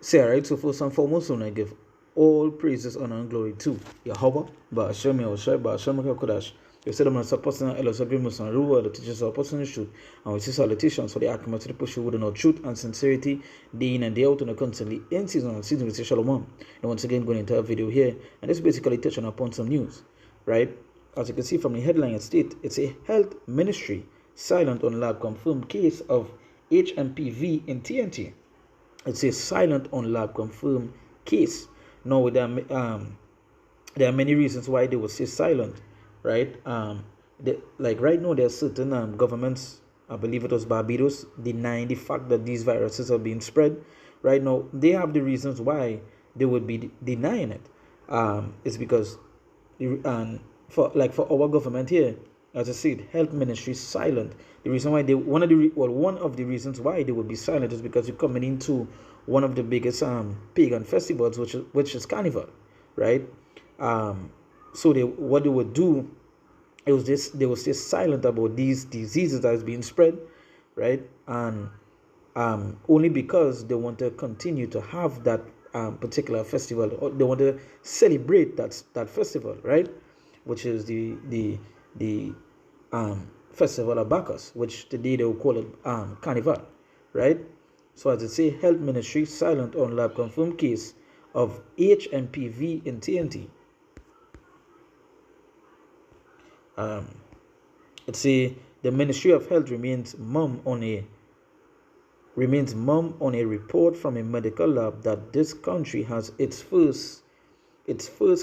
Say, alright, so first and foremost, I give all praises, honor, and glory to Yahweh, Ba'ashem Yahushai, Ba'ashem HaKadosh. You said, I'm a person, Elos Abimus, and Ruah, the teachers of person truth, and we see salutations for the acclimate to the push with no truth and sincerity, day in and day out, and constantly in season and season, we say Shalom. And once again, going into a video here, and this basically touching upon some news, right? As you can see from the headline, it's a health ministry silent on lab confirmed case of HMPV in TNT. It's a silent on lab confirmed case. Now there are many reasons why they will say silent, right? Like right now, there are certain governments, I believe it was Barbados, denying the fact that these viruses are being spread. Right now, they have the reasons why they would be denying it. It's because, for our government here, as I said, health ministry is silent. The reason why one of the reasons why they would be silent is because you're coming into one of the biggest pagan festivals, which is Carnival, right? So what they would do, it was this: they would stay silent about these diseases that is being spread, right? And only because they want to continue to have that particular festival, or they want to celebrate that festival, right? Which is the festival of Bacchus, which today they will call it Carnival, right? So as I say, health ministry silent on lab confirmed case of HMPV in TNT. It's the Ministry of Health remains mum on a report from a medical lab that this country has its first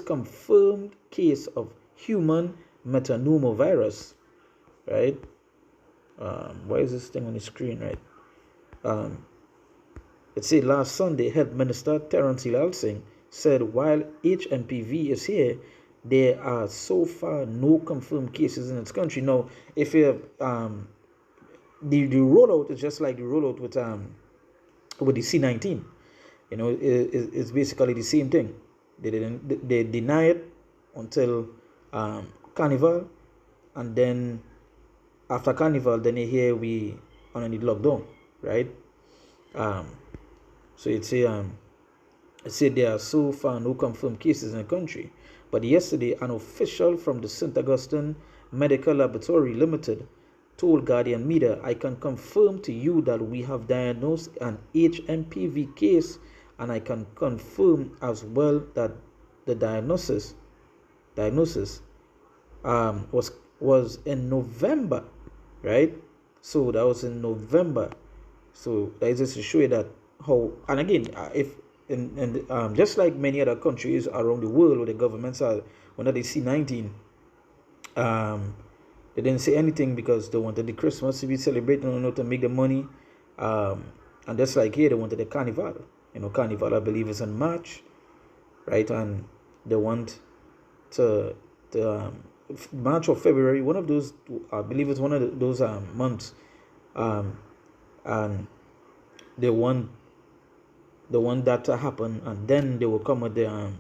confirmed case of human metapneumovirus, right? Why is this thing on the screen, right? It said last Sunday, Health Minister Terence Hilal Singh said while HMPV is here, there are so far no confirmed cases in its country. Now, if you have, the rollout is just like the rollout with the C19. You know, it's basically the same thing. They deny it until Carnival, and then after Carnival, then here we on the lockdown, right? So it said there are so far no confirmed cases in the country. But yesterday, an official from the St. Augustine Medical Laboratory Limited told Guardian Media, I can confirm to you that we have diagnosed an HMPV case, and I can confirm as well that the diagnosis was in November, right? So that was in November. So that is just to show you that how, and again, if just like many other countries around the world where the governments are, when they see 19, they didn't say anything because they wanted the Christmas to be celebrated and not to make the money. And just like here, they wanted the Carnival. You know, Carnival, I believe, is in March, right? And they want to March or February, one of those, I believe it's one of those months, and they want that to happen, and then they will come with the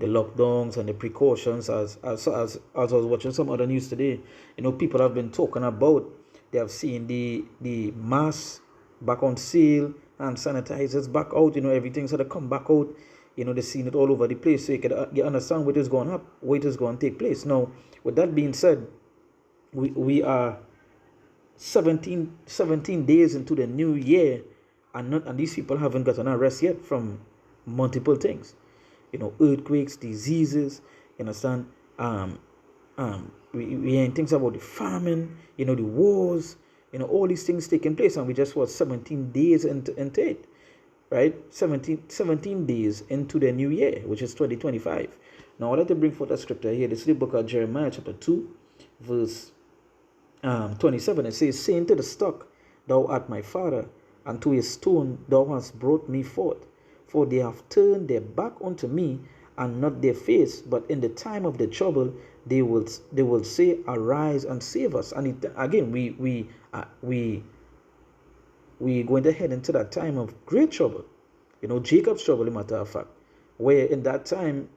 lockdowns and the precautions. As I was watching some other news today, you know, people have been talking about, they have seen the masks back on sale and sanitizers back out. You know, everything's going to come back out. You know, they've seen it all over the place, so you understand what is going up, what is going to take place. Now, with that being said, we are 17 days into the new year, and these people haven't gotten a rest yet from multiple things. You know, earthquakes, diseases. You understand? We hearing things about the famine. You know, the wars. You know, all these things taking place, and we just 17 days into it. Right, 17 days into the new year, which is 2025. Now, I'd like to bring forth a scripture here. This is the book of Jeremiah, chapter 2, verse 27. It says, saying to the stock, thou art my father, and to a stone thou hast brought me forth. For they have turned their back unto me, and not their face, but in the time of the trouble they will say, arise and save us. And again, we're going to head into that time of great trouble. You know, Jacob's trouble, matter of fact, where in that time,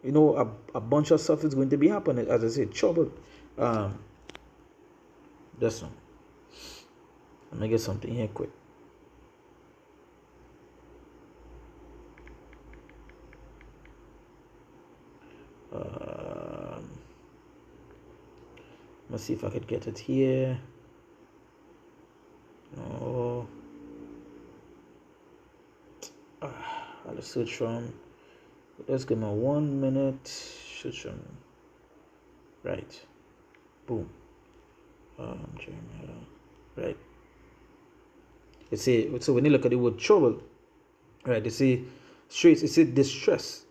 you know, a bunch of stuff is going to be happening. As I said, trouble. This one. Let me get something here quick. Let's see if I could get it here. No. I'll search from. Let's give me 1 minute. Search from. Right. Boom. Jeremiah. Right. So when you look at the word trouble, right, you see straight, it's a distress.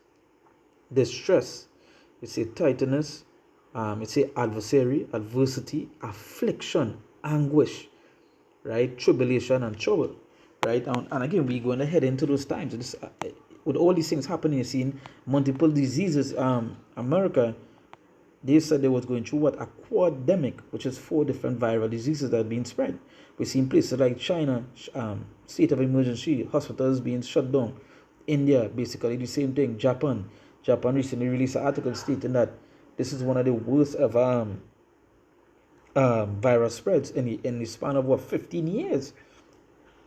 It's a tightness, it's a adversary, adversity, affliction, anguish, right, tribulation and trouble, right. And again, we're going to head into those times. With all these things happening, you're seeing multiple diseases. America, they said they was going through a quademic, which is 4 different viral diseases that are being spread. We've seen places like China, state of emergency, hospitals being shut down. India, basically the same thing. Japan recently released an article stating that this is one of the worst ever virus spreads in the span of 15 years,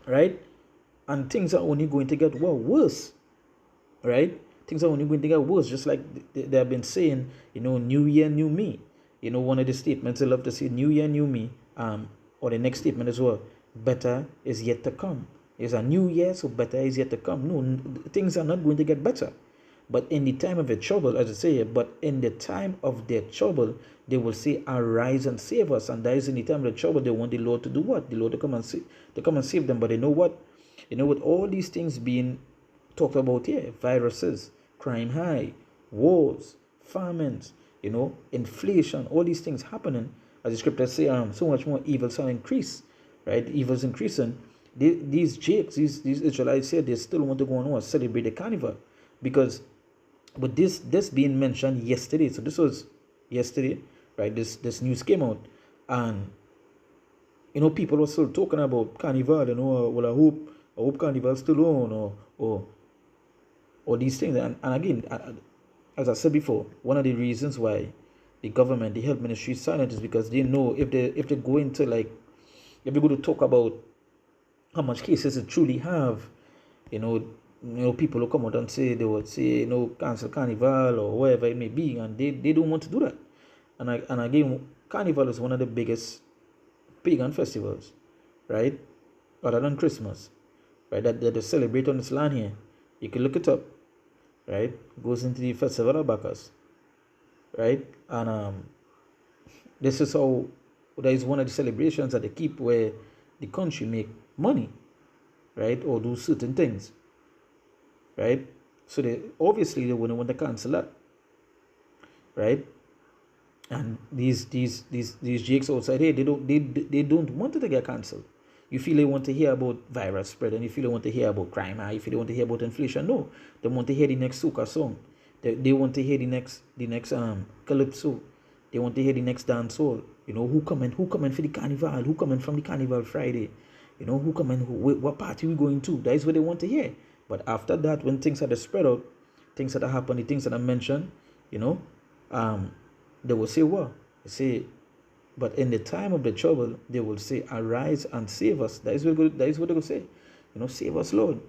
right? And things are only going to get worse, right? Things are only going to get worse, just like they have been saying, new year, new me. One of the statements I love to say, new year, new me, or the next statement as well, better is yet to come. It's a new year, so better is yet to come. No, things are not going to get better. But in the time of their trouble, as I say, but in the time of their trouble, they will say, arise and save us. And that is in the time of the trouble, they want the Lord to do what? The Lord to come and save them. But you know what? With all these things being talked about here, viruses, crime high, wars, famines, inflation, all these things happening, as the scriptures say, so much more evil shall increase, right? Evil's increasing. These Jakes, these Israelites said they still want to go on and celebrate the carnival, because but this being mentioned yesterday, so this was yesterday, right? This news came out, and people were still talking about carnival. Well, I hope carnival still on, or these things. And again, as I said before, one of the reasons why the government, the health ministry is silent is because they know if they go into if they go to talk about how much cases it truly have, people will come out and say, they would say, cancel carnival or whatever it may be, and they don't want to do that. And again, carnival is one of the biggest pagan festivals, right? Other than Christmas, right? That they celebrate on this land here. You can look it up, right? It goes into the festival of Bacchus, right? And this is how, that is one of the celebrations that they keep where the country make money, right? Or do certain things, right? So they wouldn't want to cancel that, right? And these jakes outside here, they don't want it to get cancelled. You feel they want to hear about virus spread, and you feel they want to hear about crime, you feel they want to hear about inflation. No, they want to hear the next soca song. They want to hear the next calypso. They want to hear the next dancehall. Who coming for the carnival? Who coming from the carnival Friday? Who coming? What party we going to? That is what they want to hear. But after that, when things are spread out, things that are happening, things that I mentioned, they will say, well, they say, but in the time of the trouble, they will say, arise and save us. That is what they will say. Save us, Lord.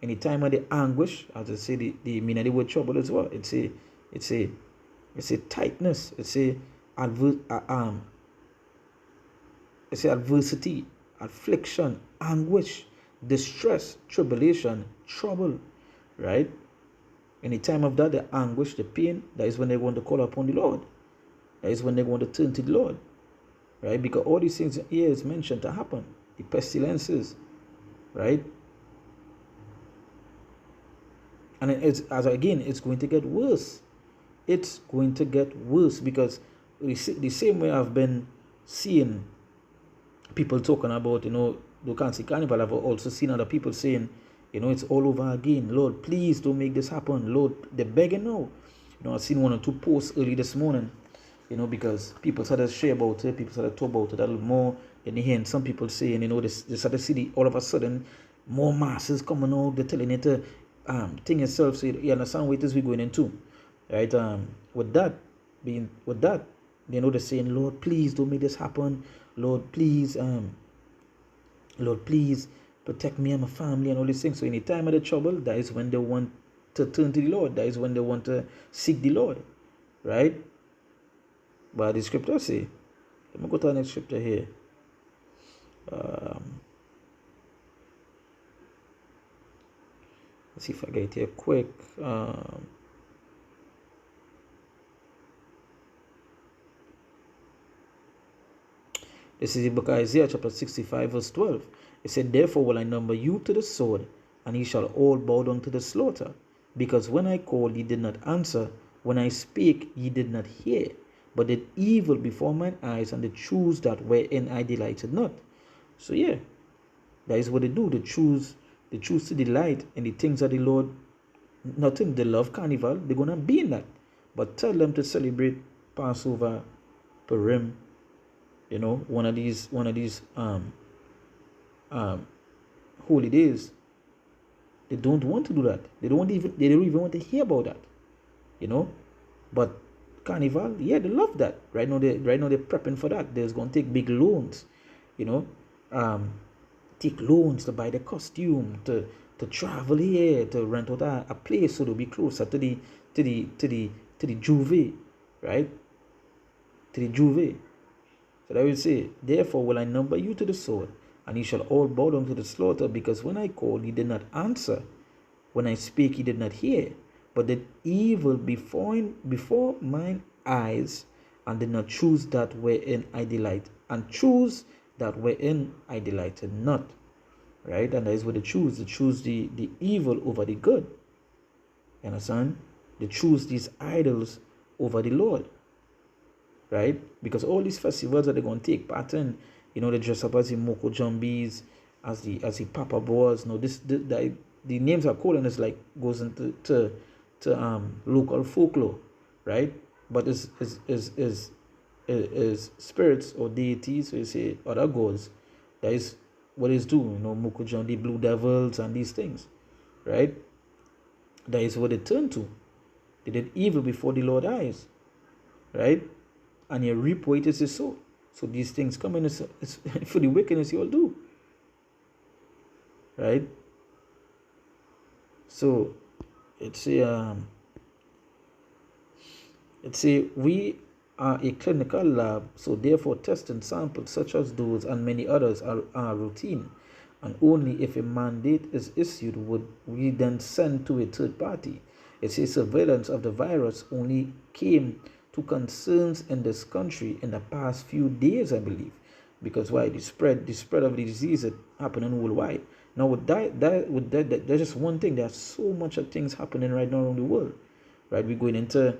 In the time of the anguish, as I say, the meaning of the word trouble as well. It's a tightness. It's a adversity, affliction, anguish, distress, tribulation, trouble, right? In the time of that, the anguish, the pain, that is when they want to call upon the Lord. That is when they want to turn to the Lord, right? Because all these things here is mentioned to happen. The pestilences, right? And it's going to get worse. It's going to get worse, because the same way I've been seeing people talking about, they can't see carnival, I've also seen other people saying, it's all over again. Lord, please don't make this happen. Lord, they're begging now. I've seen 1 or 2 posts early this morning, because people started to share about it, people started to talk about it a little more. Then you hear some people saying, they started to see all of a sudden more masses coming out. They're telling it to thing itself. So you understand what it is we're going into, right? With that, they're saying, Lord, please don't make this happen. Lord, please, protect me and my family and all these things. So in the time of the trouble, that is when they want to turn to the Lord. That is when they want to seek the Lord, right? But the scriptures say, Let me go to the next scripture here. Let's see if I get it here quick. This is the book of Isaiah chapter 65 verse 12. It said, therefore will I number you to the sword, and ye shall all bow down to the slaughter. Because when I called, ye did not answer. When I spake, ye did not hear. But did evil before mine eyes, and the choose that wherein I delighted not. So yeah, that is what they do. They choose to delight in the things of the Lord. Nothing. They love carnival. They're gonna be in that. But tell them to celebrate Passover, Purim, you know, one of these holy days. They don't want to do that. They don't even want to hear about that, you know. But carnival, yeah, they love that. Right now they're prepping for that. They're going to take big loans, you know, take loans to buy the costume, to travel here, to rent out a place so they'll be closer to the Juve, right? To the Juve. So that will say, therefore will I number you to the sword, and ye shall all bow down to the slaughter, because when I called, ye did not answer. When I spake, ye did not hear. But did evil before mine eyes, and did not choose that wherein I delight, and choose that wherein I delighted not. Right? And that is what they choose. They choose the evil over the good. You understand? They choose these idols over the Lord. Right? Because all these festivals that they're going to take part in, you know, they dress up as the Moko Jumbies, as the Papa Boas. No, the names are cool, and it's like goes into local folklore, right? But is spirits or deities, so you say other gods. That is what it's doing, you know, Moko Jumbi, Blue Devils, and these things, right? That is what they turn to. They did evil before the Lord's eyes, right? And you reap what is sow. So these things come in it's for the wickedness you all do. Right? So it's a we are a clinical lab, so therefore testing samples such as those and many others are routine. And only if a mandate is issued would we then send to a third party. It's a surveillance of the virus only came to concerns in this country in the past few days, I believe, because why the spread of the disease is happening worldwide. Now with that, there's just one thing. There's so much of things happening right now around the world, right? We're going into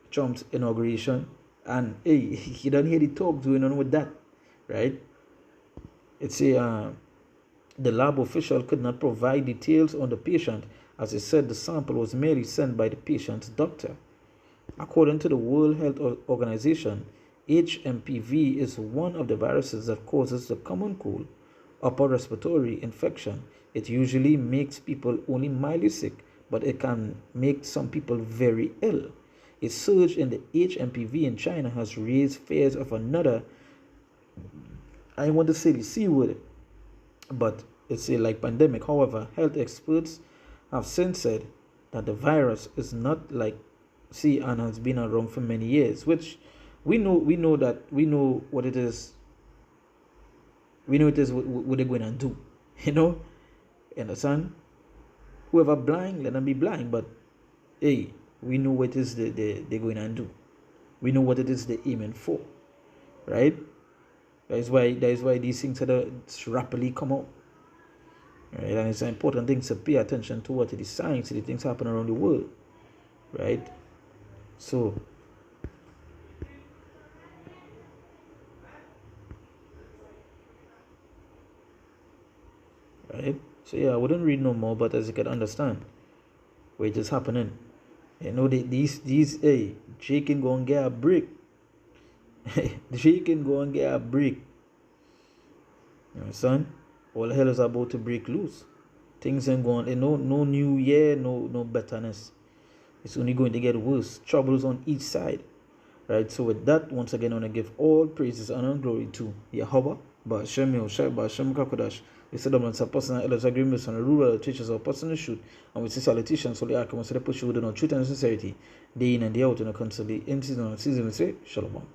Trump's inauguration, and hey, you don't hear the talk going on with that, right? It's the lab official could not provide details on the patient, as he said the sample was merely sent by the patient's doctor. According to the World Health Organization, HMPV is one of the viruses that causes the common cold, upper respiratory infection. It usually makes people only mildly sick, but it can make some people very ill. A surge in the HMPV in China has raised fears of another, I want to say the C word, but it's a like pandemic. However, health experts have since said that the virus is not like C and has been around for many years, which we know what it is. We know it is what they're going to do. You know, understand? Whoever blind, let them be blind. But hey, we know what it is they're going to do. We know what it is they're aiming for, right? That is why these things rapidly come out. Right? And it's an important thing to pay attention to what it is science, the things happen around the world, right? So right? So yeah, I wouldn't read no more, but as you can understand, where it is happening. You know, these hey, Jake can go and get a brick. Jake can go and get a brick. You understand? All hell is about to break loose. Things ain't going, no new year, no betterness. It's only going to get worse. Troubles on each side. Right? So with that, once again, I want to give all praises, honor, and glory to Yahweh, Ba'ashem Yahushua, Ba'ashem Kakodash. We said that a personal elders agreements on the rural teachers or personal shoot, and we see salutations, so the Akim, so they push you with no truth and sincerity, day in and day out, in a constantly in season and season, we say, Shalom.